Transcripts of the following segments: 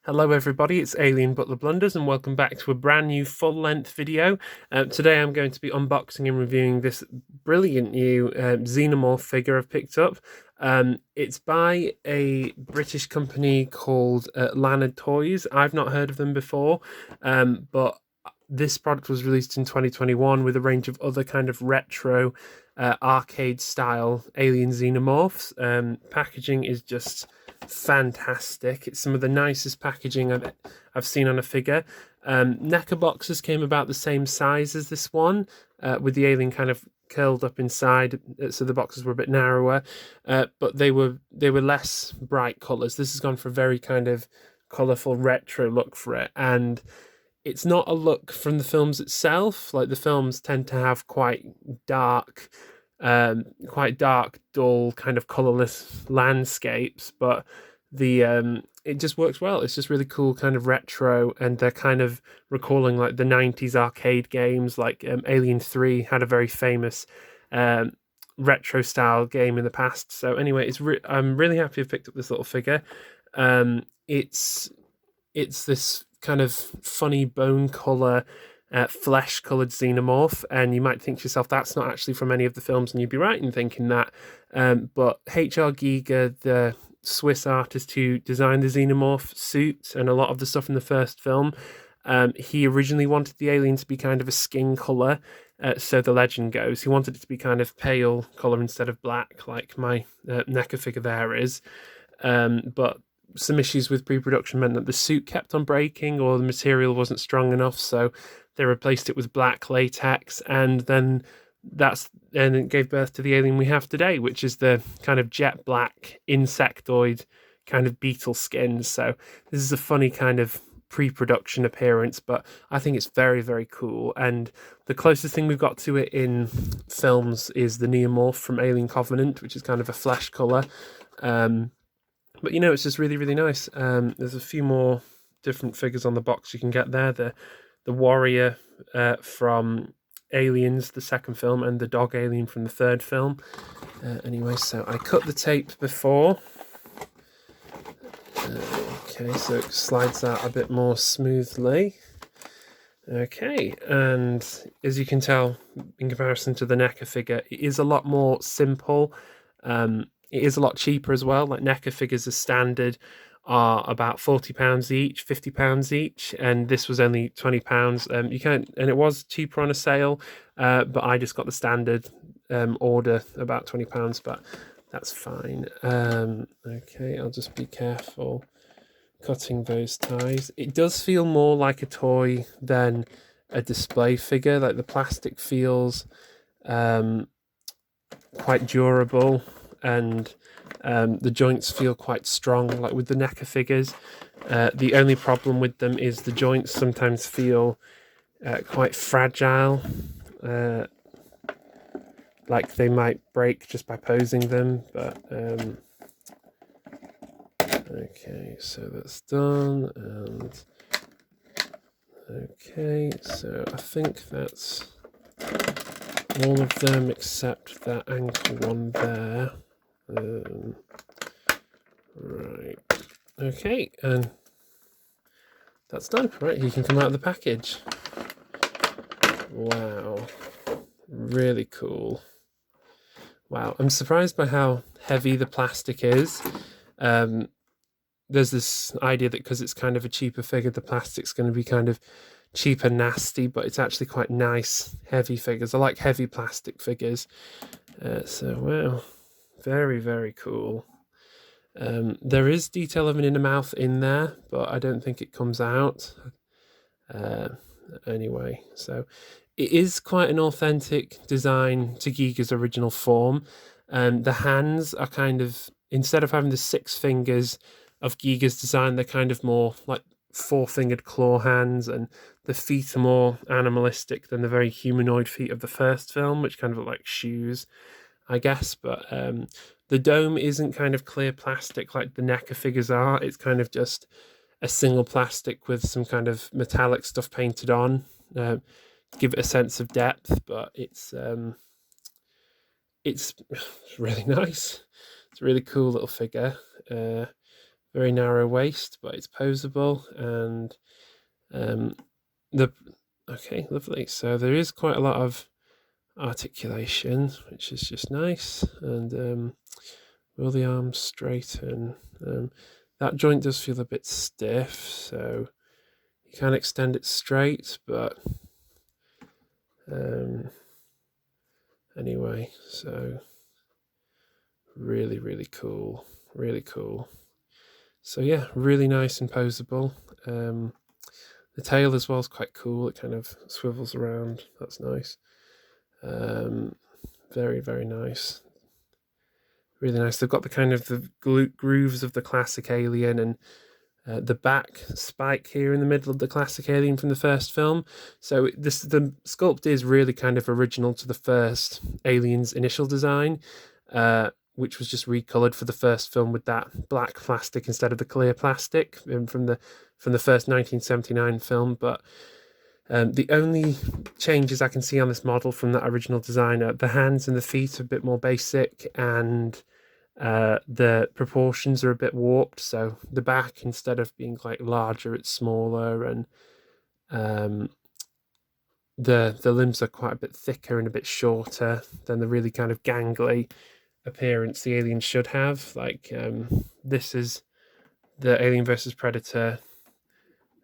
Hello everybody, it's AlienButlerBlunders and welcome back to a brand new full-length video. Today I'm going to be unboxing and reviewing this brilliant new Xenomorph figure I've picked up. It's by a British company called Lana Toys. I've not heard of them before, but this product was released in 2021 with a range of other kind of retro arcade style Alien Xenomorphs. Packaging is just fantastic. It's some of the nicest packaging I've seen on a figure. NECA boxes came about the same size as this one, with the alien kind of curled up inside, so the boxes were a bit narrower, but they were less bright colours. This has gone for a very kind of colourful retro look for it, and it's not a look from the films itself. Like the films tend to have quite dark, dull, kind of colourless landscapes, but the it just works well. It's just really cool, kind of retro, and they're kind of recalling like the 90s arcade games. Like Alien 3 had a very famous retro style game in the past. So anyway, I'm really happy I've picked up this little figure. It's this kind of funny bone color, flesh colored xenomorph, and you might think to yourself that's not actually from any of the films, and you'd be right in thinking that. But H.R. Giger, the Swiss artist who designed the xenomorph suit and a lot of the stuff in the first film, he originally wanted the alien to be kind of a skin color. So the legend goes, he wanted it to be kind of pale color instead of black, like my NECA figure there is. But some issues with pre-production meant that the suit kept on breaking, or the material wasn't strong enough, so they replaced it with black latex, and then it gave birth to the alien we have today, which is the kind of jet black insectoid kind of beetle skin. So this is a funny kind of pre-production appearance, but I think it's very, very cool. And the closest thing we've got to it in films is the Neomorph from Alien Covenant, which is kind of a flesh color. But it's just really, really nice. There's a few more different figures on the box you can get there. The warrior from Aliens, the second film, and the dog alien from the third film. Anyway, so I cut the tape before. Okay, so it slides out a bit more smoothly. Okay, and as you can tell, in comparison to the NECA figure, it is a lot more simple. It is a lot cheaper as well. Like NECA figures as standard are about £40 each, £50 each, and this was only £20. And it was cheaper on a sale, but I just got the standard order about £20, but that's fine. Okay, I'll just be careful cutting those ties. It does feel more like a toy than a display figure. Like the plastic feels quite durable, and the joints feel quite strong, like with the NECA figures. The only problem with them is the joints sometimes feel quite fragile, like they might break just by posing them, but okay, so that's done, and okay, so I think that's all of them except that ankle one there. Right, okay, and that's done. Right, he can come out of the package. Wow, really cool. Wow, I'm surprised by how heavy the plastic is. There's this idea that because it's kind of a cheaper figure, the plastic's going to be kind of cheap and nasty, but it's actually quite nice, heavy figures. I like heavy plastic figures. So, wow, very, very cool. There is detail of an inner mouth in there, but I don't think it comes out. Anyway, so it is quite an authentic design to Giger's original form. The hands are kind of, instead of having the 6 fingers of Giger's design, they're kind of more like 4-fingered claw hands, and the feet are more animalistic than the very humanoid feet of the first film, which kind of look like shoes, I guess. But the dome isn't kind of clear plastic like the NECA figures are. It's kind of just a single plastic with some kind of metallic stuff painted on to give it a sense of depth. But it's really nice. It's a really cool little figure. very narrow waist, but it's posable, and the okay, lovely. So there is quite a lot of articulation, which is just nice, and will the arms straighten? That joint does feel a bit stiff, so you can extend it straight, but anyway, so really, really cool, really cool. So yeah, really nice and posable. The tail as well is quite cool. It kind of swivels around. That's nice. Very, very nice. Really nice. They've got the kind of the grooves of the classic Alien, and the back spike here in the middle of the classic Alien from the first film. So the sculpt is really kind of original to the first Alien's initial design, which was just recolored for the first film with that black plastic instead of the clear plastic from the first 1979 film. But the only changes I can see on this model from that original design are the hands and the feet are a bit more basic, and the proportions are a bit warped. So the back, instead of being like larger, it's smaller, and the limbs are quite a bit thicker and a bit shorter than the really kind of gangly appearance the Alien should have. Like this is the Alien versus Predator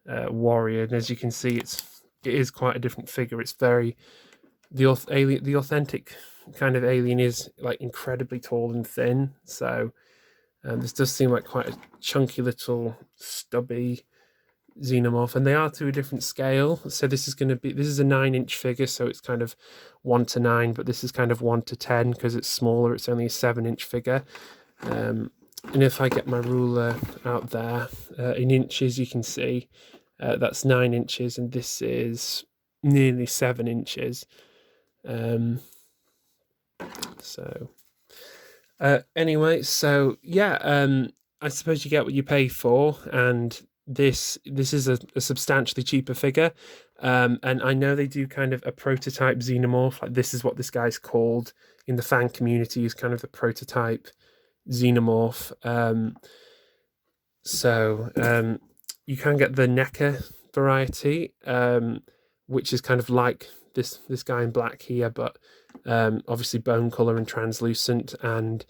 warrior, and as you can see, it is quite a different figure. It's very the authentic kind of Alien is like incredibly tall and thin. So this does seem like quite a chunky little stubby xenomorph, and they are to a different scale. So this is a 9-inch figure, so it's kind of 1 to 9, but this is kind of 1 to 10 because it's smaller. It's only a 7-inch figure. And if I get my ruler out there, in inches, you can see that's 9 inches, and this is nearly 7 inches. Anyway, so yeah, I suppose you get what you pay for, and this is a substantially cheaper figure. And I know they do kind of a prototype xenomorph, like this is what this guy's called in the fan community, is kind of the prototype xenomorph. You can get the NECA variety, which is kind of like this guy in black here, but obviously bone color and translucent, and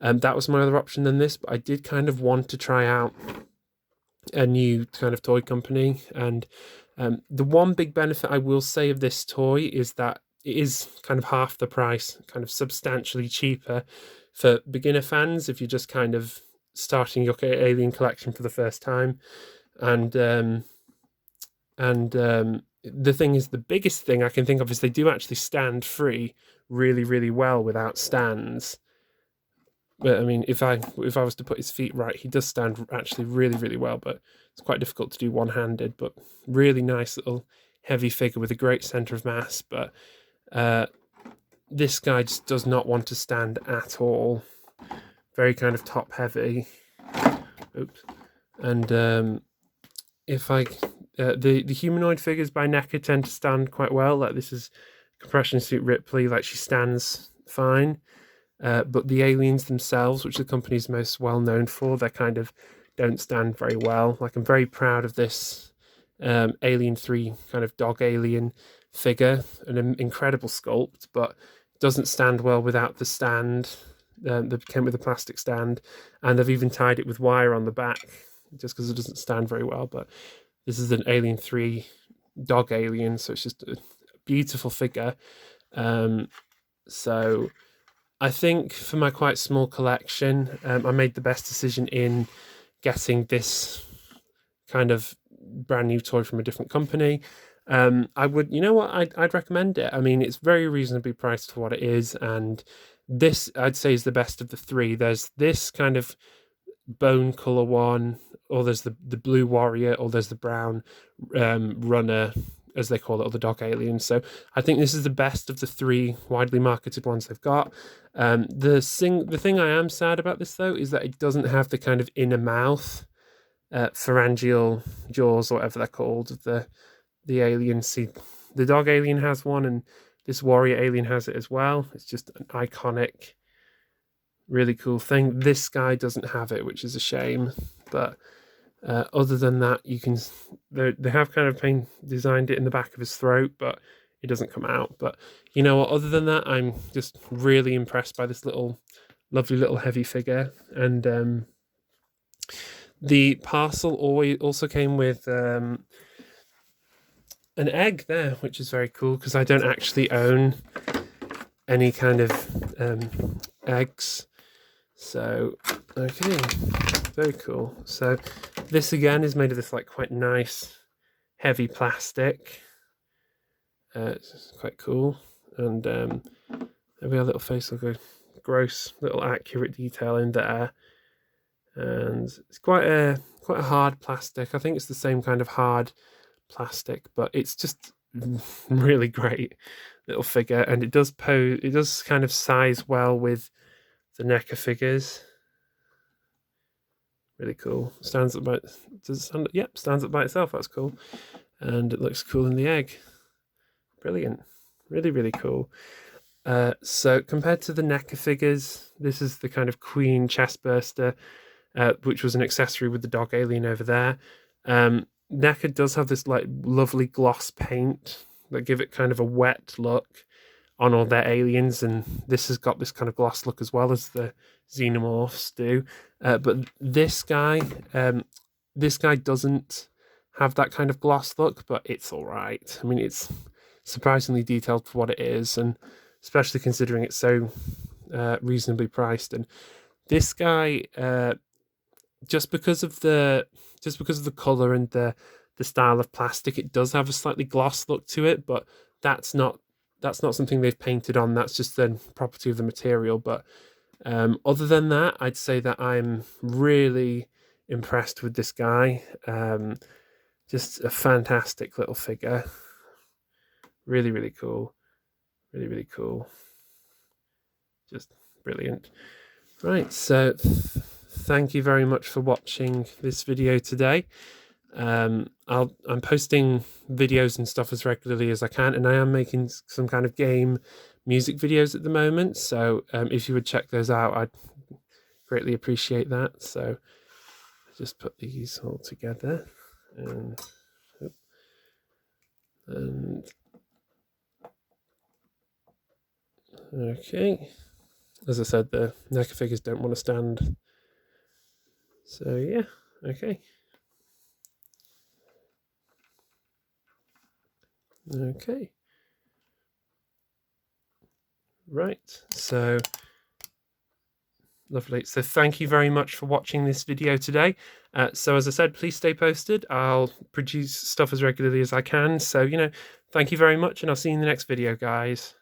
that was my other option than this. But I did kind of want to try out a new kind of toy company, and the one big benefit I will say of this toy is that it is kind of half the price, kind of substantially cheaper for beginner fans if you're just kind of starting your Alien collection for the first time. And the thing is, the biggest thing I can think of is they do actually stand free really, really well without stands. But I mean, if I was to put his feet right, he does stand actually really, really well, but it's quite difficult to do one-handed. But really nice little heavy figure with a great center of mass. But this guy just does not want to stand at all. Very kind of top heavy. Oops. And if I the humanoid figures by NECA tend to stand quite well. Like this is Compression Suit Ripley, like she stands fine. But the aliens themselves, which the company's most well known for, they kind of don't stand very well. Like I'm very proud of this Alien 3 kind of dog alien figure, an incredible sculpt, but doesn't stand well without the stand. That came with a plastic stand, and they've even tied it with wire on the back just because it doesn't stand very well. But this is an Alien 3 dog alien, so it's just a beautiful figure. So I think for my quite small collection, I made the best decision in getting this kind of brand new toy from a different company. I would, you know what, I'd recommend it. I mean, it's very reasonably priced for what it is, and this I'd say is the best of the three. There's this kind of bone color one, or there's the blue warrior, or there's the brown runner, as they call it, or the dog alien. So I think this is the best of the three widely marketed ones they've got. The thing I am sad about this though is that it doesn't have the kind of inner mouth, pharyngeal jaws, or whatever they're called. The alien, see, the dog alien has one, and this warrior alien has it as well. It's just an iconic, really cool thing. This guy doesn't have it, which is a shame. but other than that, you can they have kind of designed it in the back of his throat, but it doesn't come out. But you know what? Other than that, I'm just really impressed by this lovely little heavy figure. And the parcel also came with an egg there, which is very cool because I don't actually own any kind of eggs. So okay, very cool. So this again is made of this like quite nice heavy plastic. It's quite cool, and every little face will go gross little accurate detail in there, and it's quite a hard plastic. I think it's the same kind of hard plastic, but it's just really great little figure, and it does kind of size well with the NECA figures. Really cool. Stands up by stands up by itself. That's cool, and it looks cool in the egg. Brilliant. Really cool. So compared to the NECA figures, this is the kind of Queen chestburster, which was an accessory with the dog alien over there. NECA does have this like lovely gloss paint that give it kind of a wet look on all their aliens, and this has got this kind of gloss look as well as the xenomorphs do. But this guy doesn't have that kind of gloss look, but it's all right. I mean, it's surprisingly detailed for what it is, and especially considering it's so reasonably priced. And this guy, just because of the color and the style of plastic, it does have a slightly gloss look to it, but that's not something they've painted on. That's just the property of the material. But other than that, I'd say that I'm really impressed with this guy. Just a fantastic little figure. Really cool. Really cool. Just brilliant. Right, so thank you very much for watching this video today. I'm posting videos and stuff as regularly as I can, and I am making some kind of game music videos at the moment, so if you would check those out, I'd greatly appreciate that. So just put these all together, and okay, as I said, the NECA figures don't want to stand, so yeah, okay. Right, so lovely. So thank you very much for watching this video today. So as I said, please stay posted. I'll produce stuff as regularly as I can. So, thank you very much, and I'll see you in the next video, guys.